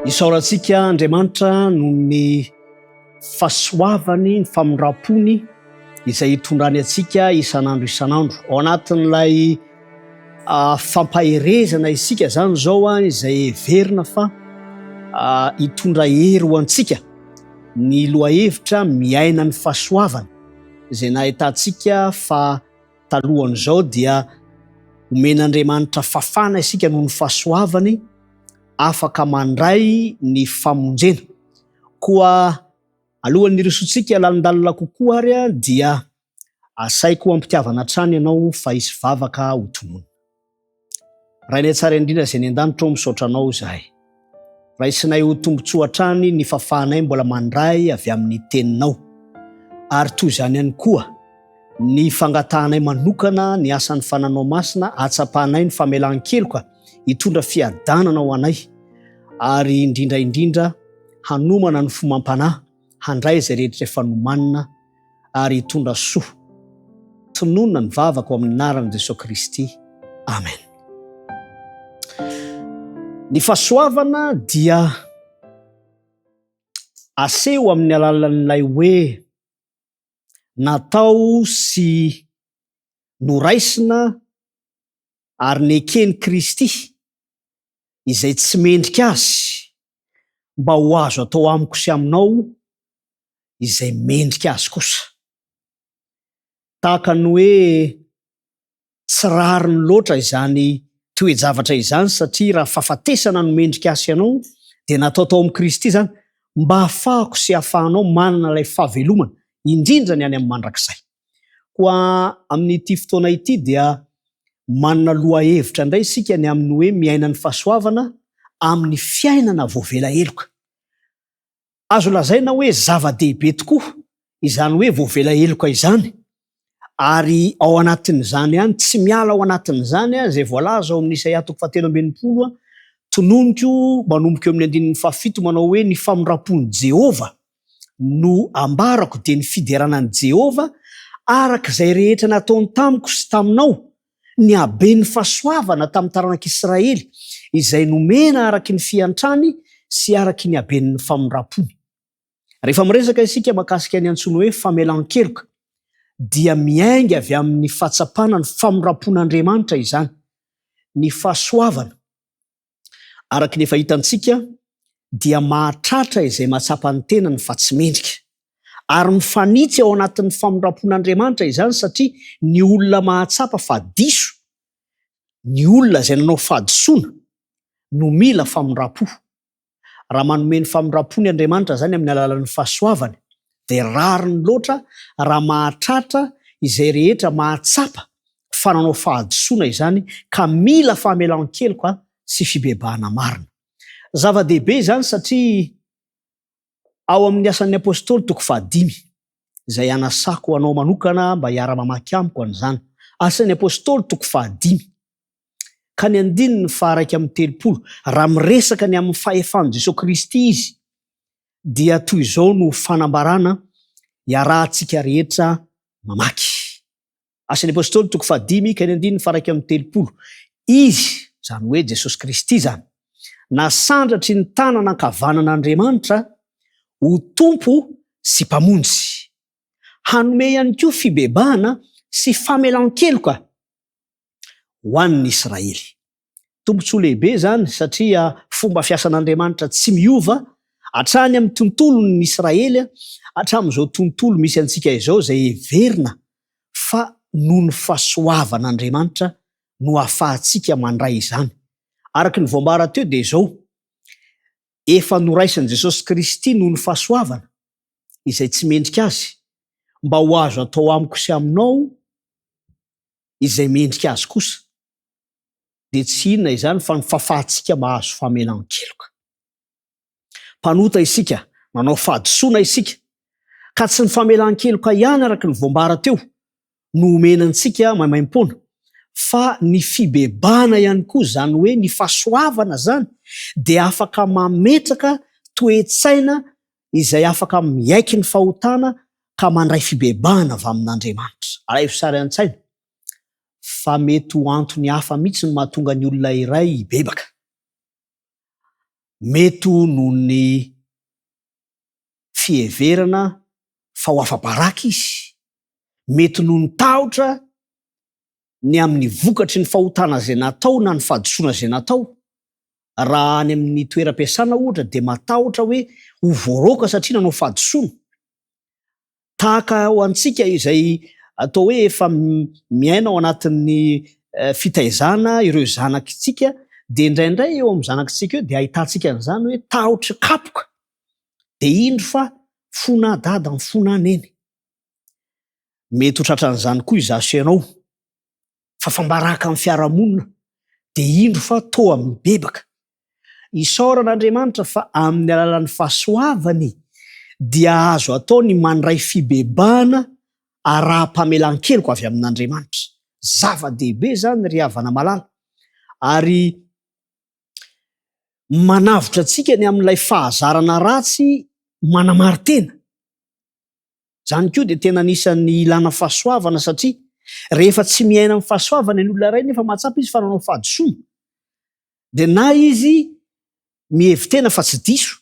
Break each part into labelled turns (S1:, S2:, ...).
S1: Isaorantsika Andriamanitra no ny fahasoavany, ny famindram-pony izay hitondrany antsika isan'andro isan'andro. Ao anatin'ilay fampaherezana isika zany zao izay heverina fa hitondra hery ho antsika ny lohahevitra miaina ny fahasoavana izay nahitantsika fa talohan'izao dia omen'Andriamanitra fafana isika noho ny fahasoavany, afaka mandray ny famonjena. Koa alohan'ny risotsika lalandalina kokoa ary dia asaiko ampitiavana hatrany ianao fa hisy vavaka ho tonoina. Rainay tsara indrindra izay ny an-danitra misaotra anao izahay. Raisinay ho tombontsoa hatrany ny fafahanay mbola mandray avy amin'ny teninao. Ary toy izany ihany koa ny fangatahanay manokana ny asan'ny fananao masina, atsapahanay ny famelan-keloka hitondra fiadanana ho anay, ary indrindra hanomana ny fomam-panahy, handray izay rehetra efa nomanina ary hitondra soa. Tononona ny vavaka ao amin'ny anaran'i Jesosy Kristy. Amen. Ny fahasoavana dia aseho amin'ny alalan'ilay hoe natao sy noraisina ary nekeny Kristy izay tsy mendrika azy mba ho azo atao amiko sy aminao izay mendrika azy kosa. Tahaka ny hoe tsy rariny loatra izany toe-javatra izany, satria raha fahafatesana no mendrika azy ianao dia natao tao amin'ny Kristy zany mba hafahako sy hafahanao manana ilay fahavelomana indrindra ny any amin'ny mandrakizay. Koa amin'ity fotoana ity dia manana lohahevitra indray isika ny amin'ny hoe miaina ny fahasoavana amin'ny fiainana voavela-heloka. Azo lazaina hoe zava-dehibe tokoa izany hoe voavela-heloka izany, ary ao anatin'izany ihany, tsy miala ao anatin'izany izay voalaza ao amin'ny Isaia 7:20, tononiko manomboka eo amin'ny 7 manao hoe ny famindram-pon'i Jehova no ambarako, dia ny fideranan'i Jehova araka izay rehetra nataony tamiko sy taminao, ny haben'ny fahasoavana tamin'ny taranak'Israely izay nomena araky ny fiantrany sy araky ny haben'ny famindram-pony. Rehefa miresaka isika mahakasika ny antsoina hoe famelan-keloka dia miainga avy amin'ny fahatsapana ny famindram-pon'Andriamanitra izany. Ny fahasoavana araky ny efa hitantsika dia mahatratra izay mahatsapa ny tenany fa tsy mendrika, ary mifanitsy ao anatin'ny famindram-pon'Andriamanitra izany, satria ny olona mahatsapa fa diso, ny olona izay nanao fahadisoana no mila famindram-po. Raha manome ny famindram-pony Andriamanitra zany amin'ny alalan'ny fahasoavany dia rariny loatra raha mahatratra izay rehetra mahatsapa fa nanao fahadisoana izany ka mila famelan-keloka sy fibebahana marina. Zava-dehibe izany satria ao amin'ny asan'ny apôstôly 5 izay anasako anao manokana mba hiara-mamaky amiko an'izany. Asan'ny apôstôly 5 ka ny 9:30, raha miresaka ny amin'ny fahefan'i Jesosy Kristy izy dia toy izao no fanambarana iarahantsika rehetra mamaky. Asan'ny apôstôly 5 ka ny 9:30, izy zany hoe Jesosy Kristy zany nasandratry ny tanana ankavanan'Andriamanitra ho tompo sy mpamonjy, hanome ihany koa fibebahana sy famelan-keloka ho an'ny Israely. Tombontsoa lehibe zany, satria fomba fiasan'Andriamanitra tsy miova hatrany amin'ny tontolon'ny Israely hatramin'izao tontolo misy antsika izao, izay heverina fa noho ny fahasoavan'Andriamanitra no ahafahantsika mandray izany. Araky ny voambara teo dia izao, efa noraisan'i Jesosy Kristy noho ny fahasoavana izay tsy mendrika azy mba ho azo atao amiko sy aminao izay mendrika azy kosa, dia tsy inona izany fa ny fahafahantsika mahazo famelan-keloka. Mpanota isika, nanao fahadisoana isika, ka tsy ny famelan-keloka ihany araky ny voambara teo no omenantsika maimaim-poana, fa ny fibebahana ihany koa, zany hoe ny fahasoavana zany dia afaka mametraka toe-tsaina izay afaka miaiky ny fahotana ka mandray fibebahana avy amin'Andriamanitra. Alaivo sara an-tsaina fa mety ho antony hafa mihitsy no mahatonga ny olona iray bebaka. mety noho ny fiheverana fa ho afa-baraka izy, mety noho ny tahotra ny amin'ny vokatry ny fahotana zay natao na ny fahadisoana zay natao. Raha any amin'ny toeram-piasana ohatra dia matahotra hoe ho voaroaka satria nanao fahadisoana. Tahaka ho antsika izay atao hoe efa miaina ao anatin'ny fitaizana ireo zanakitsika, dia indraindray eo amin'ny zanakitsika eo dia ahitantsika an'izany hoe tahotra kapoka. Dia indro fa fona dada ny fona neny. Mety ho tratran'izany koa izaso ianao fa fambaraka amin'ny fiarahamonina dia indro fa toa mibebaka. Isaoran'Andriamanitra fa amin'ny alalan'ny fahasoavany dia azo atao ny mandray fibebahana ara-pamelan-keloka avy amin'Andriamanitra. Zava-dehibe zany ry havana malala, ary manavotra antsika ny amin'ilay fahazarana ratsy manamary-tena. Zany koa dia tena anisan'ny ilana fahasoavana, satria rehefa tsy miaina amin'ny fahasoavana ny olona iray nefa mahatsapa izy fa nanao fahadisoana, dia na izy mihevitena fa tsy diso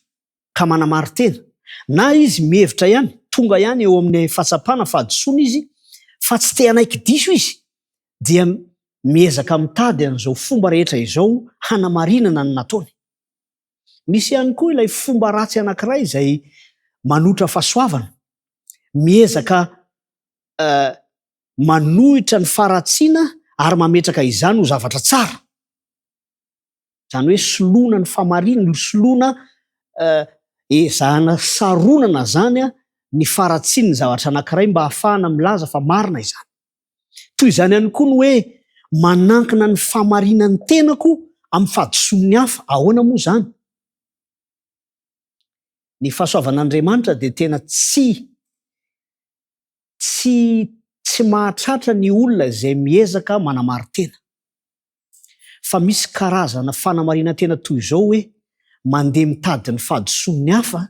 S1: ka manamary-tena, na izy mihevitra ihany tonga ihany eo amin'ny fahatsapana fahadisoana izy fa tsy te hanaiky diso izy, dia miezaka mitady an'izao fomba rehetra izao hanamarinana ny nataony. Misy ihany koa ilay fomba ratsy anankiray izay manotra fahasoavana, miezaka manohitra ny faratsiana ary mametraka izany ho zavatra tsara. Zany hoe soloana ny famarinana, soloana ezahana saronana zany ny faratsiany ny zavatra anankiray mba hahafahana milaza fa marina izany. Toy izany ihany koa ny hoe manankina ny famarinan'ny tenako amin'ny fahadisoan'ny hafa. Ahoana moa zany? Ny fahasoavan'Andriamanitra dia tena tsy mahatratra ny olona izay miezaka manamary-tena. Fa misy karazana fanamarinantena toy izao hoe mandeha mitady ny fahadisoan'ny hafa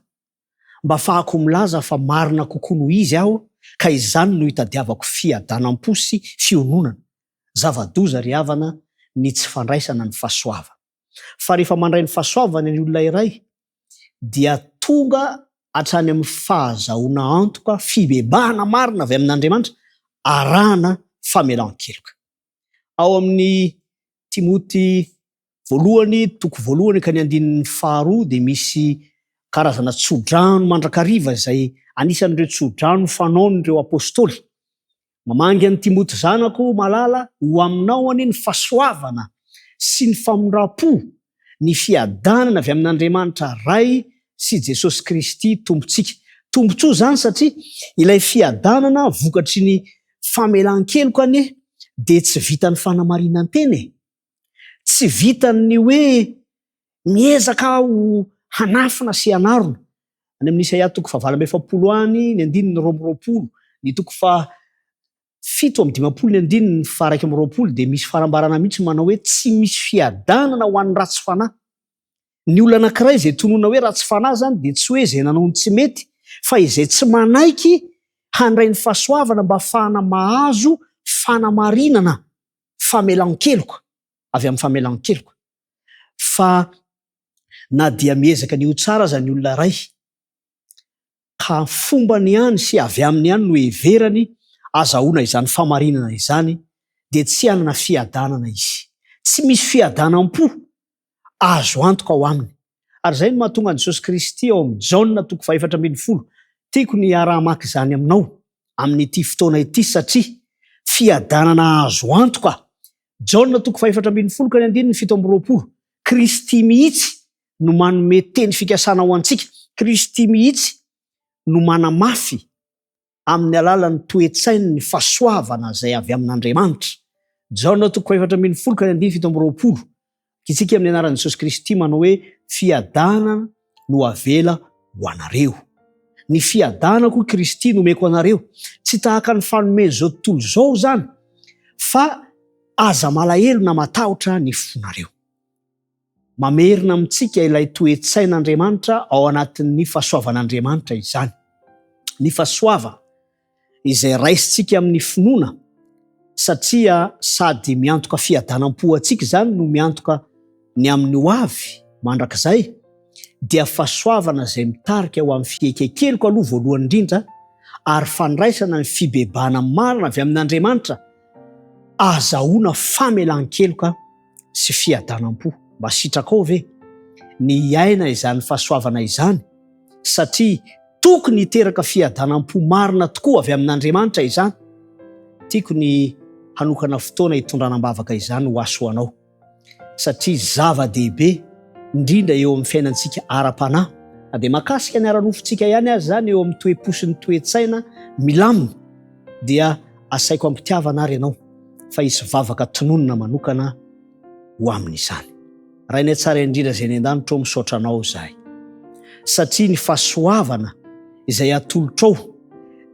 S1: mba ahafahako milaza fa marina kokoa noho izy aho, ka izany no hitadiavako fiadanam-po sy fiononana. Zava-doza ry havana ny tsy fandraisana ny fahasoavana. Fa rehefa mandray ny fahasoavana ny olona iray dia tonga hatrany amin'ny fahazahoana antoka, fibebahana marina avy amin'Andriamanitra, arahana famelan-keloka. Ao amin'ny Timoty voalohany, toko voalohany ka ny andinin'ny faharoa dia misy karazana tsodrano mandrakariva izay anisan'ireo tsodrano fanaon'ireo apôstôly. Mamangy an'i Timoty zanako malala, ho aminao ani ny fahasoavana sy ny famondram-po, ny fiadanana avy amin'Andriamanitra Ray sy Jesosy Kristy tompontsika. Tombontsoa zany satria ilay fiadanana vokatry ny famelan-keloka anie dia tsy vitan'ny fanamarinan-tena, tsy vitan'ny hoe miezaka ho hanafina sy hanarona. Any amin'ny Isaia toko 7:20 any, ny andininy 2:20, ny toko 7:50, ny andininy 1:20 dia misy farambarana mihitsy manao hoe tsy misy fiadanana ho an'ny ratsy fanahy. Ny olona anankiray izay tonona hoe ratsy fanahy zany dia tsy hoe izay nanao ny tsy mety, fa izay tsy manaiky handray ny fahasoavana mba ahafahana mahazo fanamarinana, famelan-keloka avy amin'ny famelan-keloka. Fa na dia miezaka ny ho tsara zany olona iray, ka fombany ihany sy avy aminy ihany no heverany azahoana izany famarinana izany, dia tsy hanana fiadanana izy. Tsy misy fiadanam-po azo antoka ao aminy. Ary zay no mahatonga an'i Jesosy Kristy ao amin'ny Jaona toko 4:10, tiako ny araha-maky izany aminao amin'ity fotoana ity, satria fiadanana azo antoka. Jaona toko 4:10 ka ny andininy 7:20, Kristy mihitsy no manome teny fikasana ho antsika. Kristy mihitsy no manamafy amin'ny alalan'ny toe-tsainy ny fahasoavana izay avy amin'Andriamanitra. Jaona toko 4:10 ka ny andininy 7:20, isika amin'ny anaran'i Jesosy Kristy manao hoe fiadanana no avela ho anareo. Ny fiadanako Kristy no omeko anareo, tsy tahaka ny fanomeny zao tontolo zao zany, fa aza malahelo na matahotra ny fonareo. Mamerina amintsika ilay toe-tsain'Andriamanitra ao anatin'ny fahasoavan'Andriamanitra izany. Ny fahasoavana izay raisitsika amin'ny finoana, satria sady miantoka fiadanam-po antsika zany no miantoka ny amin'ny ho avy mandrakizay, dia fahasoavana izay mitarika ho amin'ny fiekekeliko aloha voalohany indrindra, ary fandraisana ny fibebana marina avy amin'Andriamanitra, azahoana famelan-keloka sy fiadanam-po. Mba sitraka ao ve ny aina izany fahasoavana izany, satria tokony hiteraka fiadanam-po marina tokoa avy amin'Andriamanitra izany. Tiako ny hanokana fotoana hitondranam-bavaka izany ho asoanao, satria zava-dehibe indrindra eo amin'ny fiainantsika ara-panahy, na dia makasika ny ara-nofontsika ihany azy zany eo amin'ny toe-posy ny toe-tsaina milamina, dia asaiko ampitiavana ary ianao fa hisy vavaka tononona manokana ho amin'izany. Raha ny tsara indrindra izay ny an-danitra ao misaotra anao izahay, satria ny fahasoavana izay atolotrao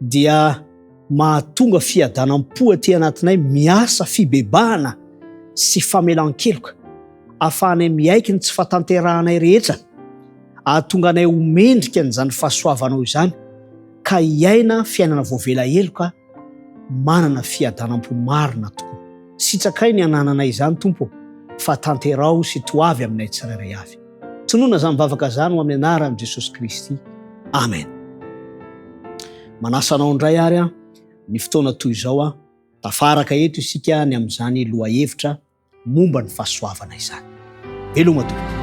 S1: dia mahatonga fiadanam-po aty anatinay, miasa fibebahana sy famelan-keloka, ahafahanay miaiky ny tsy fatanterahanay rehetra, ahatonga anay ho mendrika n'izany fahasoavanao izany, ka hiaina fiainana voavela-heloka manana fiadanam-po marina tokoa. Sitrakainy ny anananay izany Tompo, fa tanterao sy toavy aminay tsirairay avy. Tonoana izany mivavaka izany ho amin'ny anaran'i Jesosy Kristy. Amen. Manasanao indray ary ny fotoana toy izao tafaraka eto isika ny amin'izany loha hevitra momba ny fahasoavana izany. Veloma tompoko.